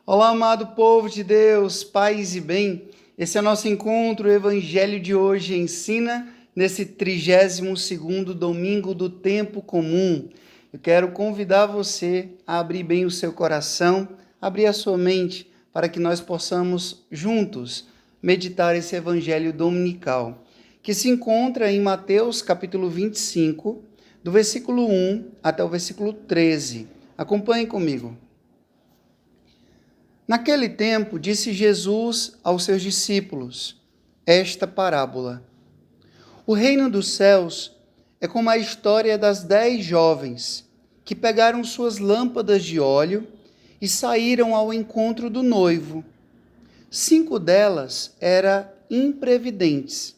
Olá, amado povo de Deus, paz e bem. Esse é o nosso encontro, o Evangelho de hoje ensina nesse 32º domingo do tempo comum. Eu quero convidar você a abrir bem o seu coração, abrir a sua mente, para que nós possamos juntos meditar esse Evangelho dominical, que se encontra em Mateus capítulo 25, do versículo 1 até o versículo 13. Acompanhe comigo. Naquele tempo, disse Jesus aos seus discípulos esta parábola: O reino dos céus é como a história das 10 jovens que pegaram suas lâmpadas de óleo e saíram ao encontro do noivo. 5 delas eram imprevidentes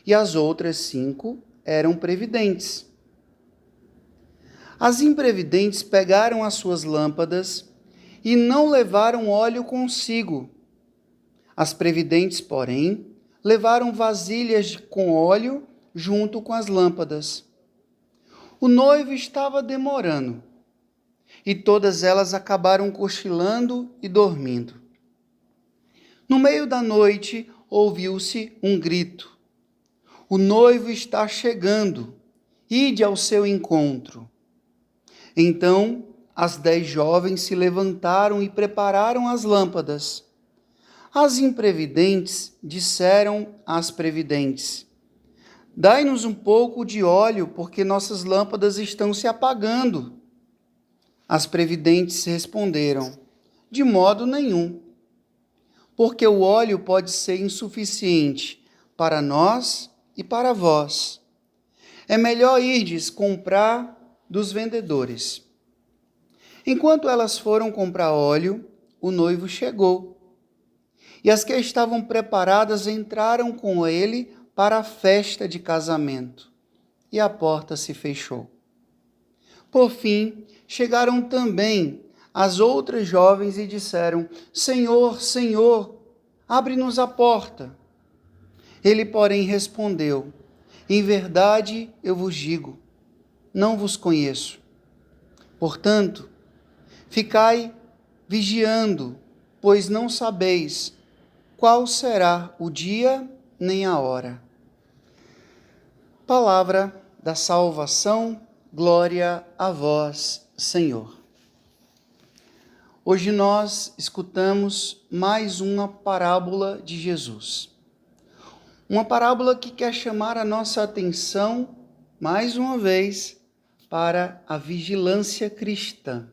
e as outras 5 eram previdentes. As imprevidentes pegaram as suas lâmpadas e não levaram óleo consigo. As previdentes, porém, levaram vasilhas com óleo junto com as lâmpadas. O noivo estava demorando, e todas elas acabaram cochilando e dormindo. No meio da noite, ouviu-se um grito: O noivo está chegando, ide ao seu encontro. Então, as 10 jovens se levantaram e prepararam as lâmpadas. As imprevidentes disseram às previdentes: Dai-nos um pouco de óleo, porque nossas lâmpadas estão se apagando. As previdentes responderam: De modo nenhum, porque o óleo pode ser insuficiente para nós e para vós. É melhor irdes comprar dos vendedores. Enquanto elas foram comprar óleo, o noivo chegou. E as que estavam preparadas entraram com ele para a festa de casamento. E a porta se fechou. Por fim, chegaram também as outras jovens e disseram: Senhor, Senhor, abre-nos a porta. Ele, porém, respondeu: Em verdade eu vos digo, não vos conheço. Portanto, ficai vigiando, pois não sabeis qual será o dia nem a hora. Palavra da salvação, glória a vós, Senhor. Hoje nós escutamos mais uma parábola de Jesus. Uma parábola que quer chamar a nossa atenção, mais uma vez, para a vigilância cristã.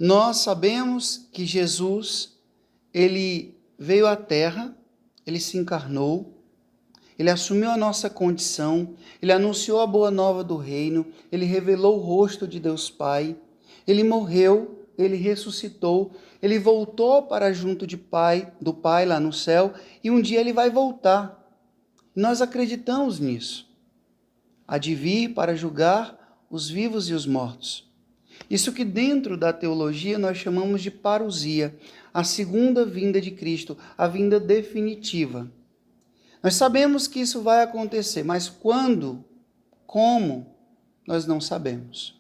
Nós sabemos que Jesus, ele veio à Terra, ele se encarnou, ele assumiu a nossa condição, ele anunciou a boa nova do reino, ele revelou o rosto de Deus Pai, ele morreu, ele ressuscitou, ele voltou para junto do Pai lá no céu, e um dia ele vai voltar. Nós acreditamos nisso. Há de vir para julgar os vivos e os mortos. Isso que dentro da teologia nós chamamos de parousia, a segunda vinda de Cristo, a vinda definitiva. Nós sabemos que isso vai acontecer, mas quando, como, nós não sabemos.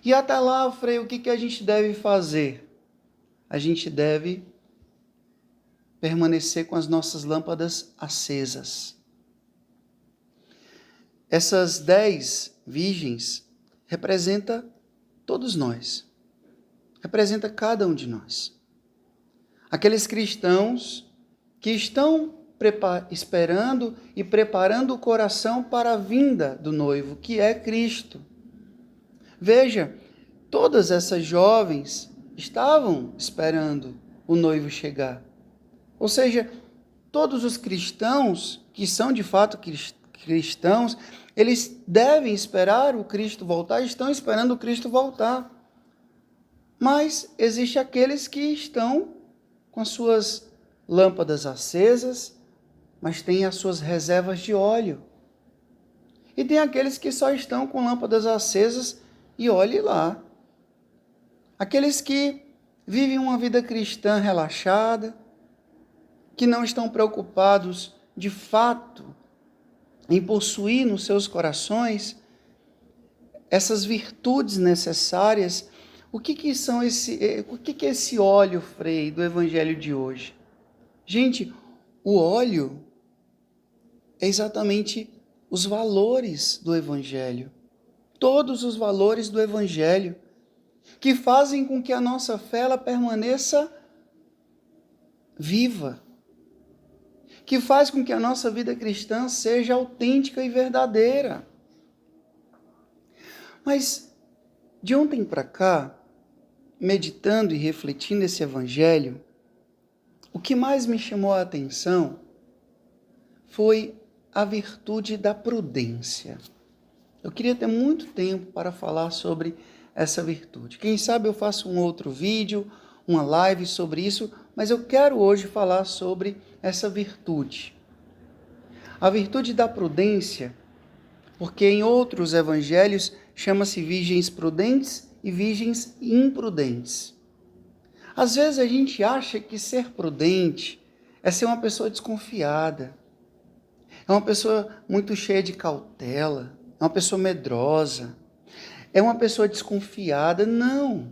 E até lá, Frei, o que a gente deve fazer? A gente deve permanecer com as nossas lâmpadas acesas. Essas 10 virgens representam todos nós. Representa cada um de nós. Aqueles cristãos que estão esperando e preparando o coração para a vinda do noivo, que é Cristo. Veja, todas essas jovens estavam esperando o noivo chegar. Ou seja, todos os cristãos, que são de fato cristãos, eles devem esperar o Cristo voltar, estão esperando o Cristo voltar. Mas existem aqueles que estão com as suas lâmpadas acesas, mas têm as suas reservas de óleo. E tem aqueles que só estão com lâmpadas acesas e olhe lá. Aqueles que vivem uma vida cristã relaxada, que não estão preocupados de fato em possuir nos seus corações essas virtudes necessárias, O que é esse óleo, Frei, do evangelho de hoje? Gente, o óleo é exatamente os valores do evangelho. Todos os valores do evangelho que fazem com que a nossa fé ela permaneça viva, que faz com que a nossa vida cristã seja autêntica e verdadeira. Mas de ontem para cá, meditando e refletindo esse evangelho, o que mais me chamou a atenção foi a virtude da prudência. Eu queria ter muito tempo para falar sobre essa virtude. Quem sabe eu faço um outro vídeo, uma live sobre isso, mas eu quero hoje falar sobre essa virtude. A virtude da prudência, porque em outros evangelhos chama-se virgens prudentes e virgens imprudentes. Às vezes a gente acha que ser prudente é ser uma pessoa desconfiada, é uma pessoa muito cheia de cautela, é uma pessoa medrosa, é uma pessoa desconfiada. Não.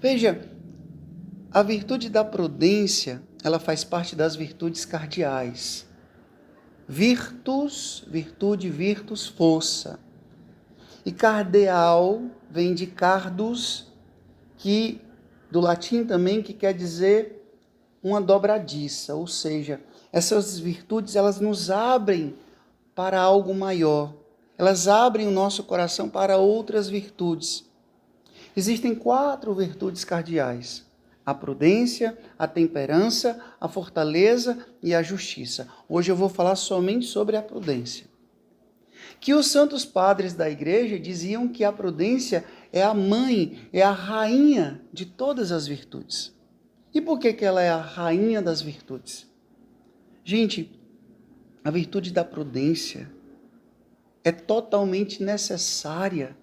Veja, a virtude da prudência, ela faz parte das virtudes cardeais. Virtude, força. E cardeal vem de cardus, que do latim também, que quer dizer uma dobradiça, ou seja, essas virtudes elas nos abrem para algo maior. Elas abrem o nosso coração para outras virtudes. Existem 4 virtudes cardeais: a prudência, a temperança, a fortaleza e a justiça. Hoje eu vou falar somente sobre a prudência. Que os santos padres da igreja diziam que a prudência é a mãe, é a rainha de todas as virtudes. E por que ela é a rainha das virtudes? Gente, a virtude da prudência é totalmente necessária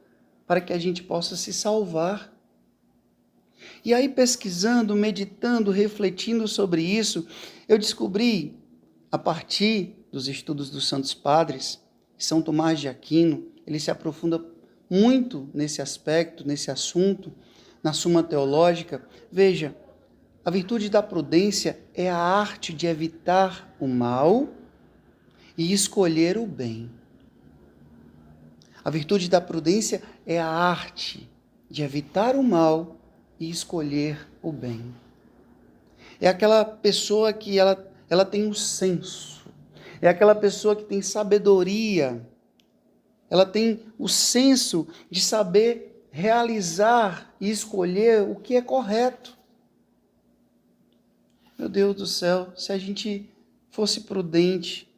para que a gente possa se salvar. E aí, pesquisando, meditando, refletindo sobre isso, eu descobri, a partir dos estudos dos Santos Padres, São Tomás de Aquino, ele se aprofunda muito nesse aspecto, nesse assunto, na Suma Teológica. Veja, a virtude da prudência é a arte de evitar o mal e escolher o bem. A virtude da prudência é a arte de evitar o mal e escolher o bem. É aquela pessoa que ela tem um senso, é aquela pessoa que tem sabedoria, ela tem o senso de saber realizar e escolher o que é correto. Meu Deus do céu, se a gente fosse prudente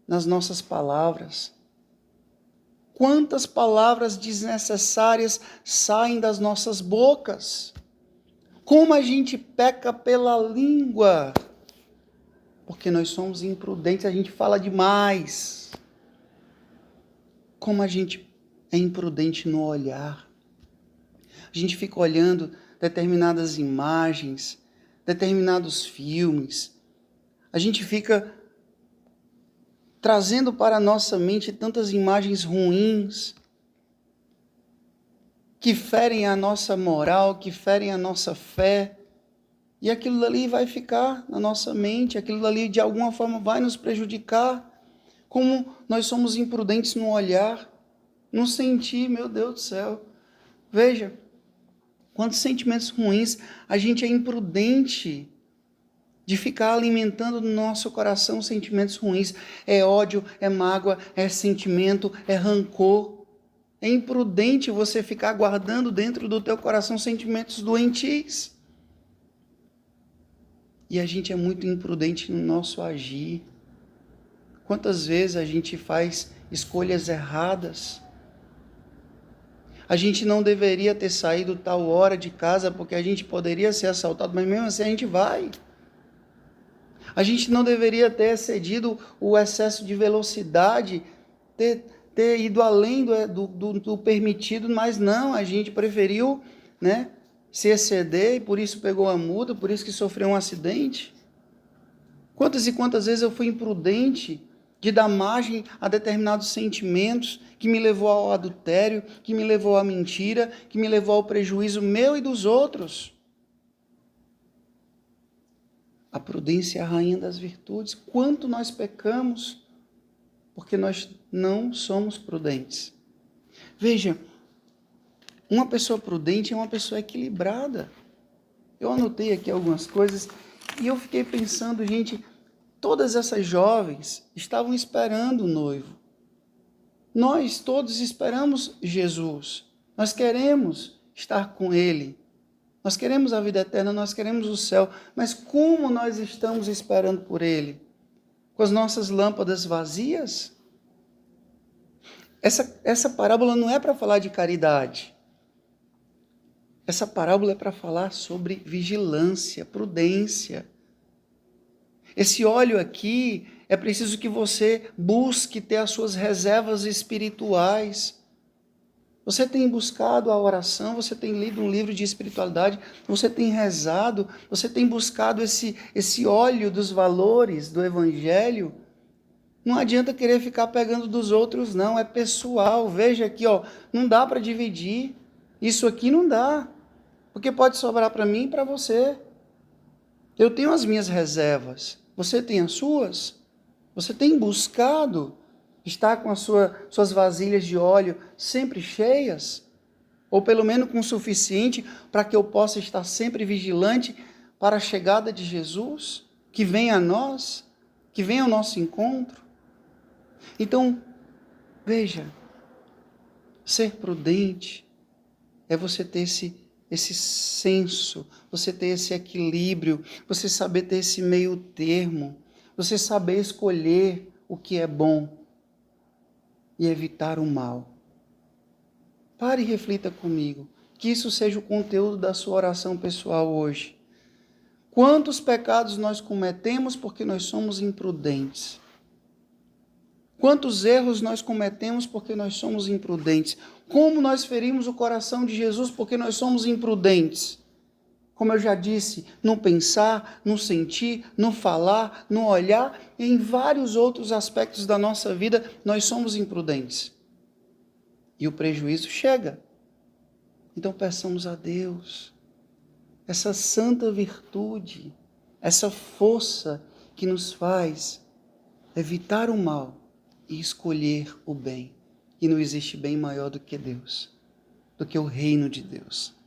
nas nossas palavras, quantas palavras desnecessárias saem das nossas bocas? Como a gente peca pela língua, porque nós somos imprudentes, a gente fala demais. Como a gente é imprudente no olhar. A gente fica olhando determinadas imagens, determinados filmes. A gente fica trazendo para a nossa mente tantas imagens ruins, que ferem a nossa moral, que ferem a nossa fé, e aquilo ali vai ficar na nossa mente, aquilo ali de alguma forma vai nos prejudicar, como nós somos imprudentes no olhar, no sentir, meu Deus do céu. Veja, quantos sentimentos ruins, a gente é imprudente de ficar alimentando no nosso coração sentimentos ruins. É ódio, é mágoa, é sentimento, é rancor. É imprudente você ficar guardando dentro do teu coração sentimentos doentios. E a gente é muito imprudente no nosso agir. Quantas vezes a gente faz escolhas erradas? A gente não deveria ter saído tal hora de casa porque a gente poderia ser assaltado, mas mesmo assim a gente vai. A gente não deveria ter excedido o excesso de velocidade, ter ido além do permitido, mas não, a gente preferiu, se exceder e por isso pegou a multa, por isso que sofreu um acidente. Quantas e quantas vezes eu fui imprudente de dar margem a determinados sentimentos que me levou ao adultério, que me levou à mentira, que me levou ao prejuízo meu e dos outros. A prudência é a rainha das virtudes. Quanto nós pecamos porque nós não somos prudentes. Veja, uma pessoa prudente é uma pessoa equilibrada. Eu anotei aqui algumas coisas e eu fiquei pensando, gente, todas essas jovens estavam esperando o noivo. Nós todos esperamos Jesus. Nós queremos estar com Ele. Nós queremos a vida eterna, nós queremos o céu. Mas como nós estamos esperando por Ele? Com as nossas lâmpadas vazias? Essa parábola não é para falar de caridade. Essa parábola é para falar sobre vigilância, prudência. Esse óleo aqui, é preciso que você busque ter as suas reservas espirituais. Você tem buscado a oração, você tem lido um livro de espiritualidade, você tem rezado, você tem buscado esse óleo dos valores do Evangelho. Não adianta querer ficar pegando dos outros, não, é pessoal. Veja aqui, ó, não dá para dividir. Isso aqui não dá, porque pode sobrar para mim e para você. Eu tenho as minhas reservas, você tem as suas? Você tem buscado estar com as suas vasilhas de óleo sempre cheias? Ou pelo menos com o suficiente para que eu possa estar sempre vigilante para a chegada de Jesus, que vem a nós, que vem ao nosso encontro? Então, veja, ser prudente é você ter esse senso, você ter esse equilíbrio, você saber ter esse meio termo, você saber escolher o que é bom e evitar o mal. Pare e reflita comigo, que isso seja o conteúdo da sua oração pessoal hoje. Quantos pecados nós cometemos porque nós somos imprudentes? Quantos erros nós cometemos porque nós somos imprudentes? Como nós ferimos o coração de Jesus porque nós somos imprudentes? Como eu já disse, no pensar, no sentir, no falar, no olhar, e em vários outros aspectos da nossa vida, nós somos imprudentes. E o prejuízo chega. Então peçamos a Deus essa santa virtude, essa força que nos faz evitar o mal e escolher o bem. E não existe bem maior do que Deus, do que o reino de Deus.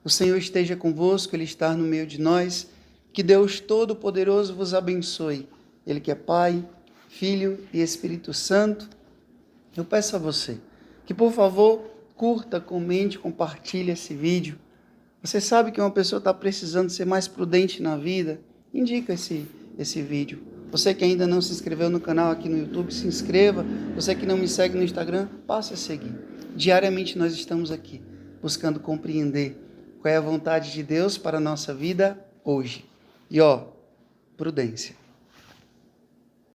O Senhor esteja convosco, Ele está no meio de nós. Que Deus Todo-Poderoso vos abençoe. Ele que é Pai, Filho e Espírito Santo. Eu peço a você que, por favor, curta, comente, compartilhe esse vídeo. Você sabe que uma pessoa está precisando ser mais prudente na vida? Indica esse vídeo. Você que ainda não se inscreveu no canal aqui no YouTube, se inscreva. Você que não me segue no Instagram, passe a seguir. Diariamente nós estamos aqui, buscando compreender qual é a vontade de Deus para a nossa vida hoje. E prudência.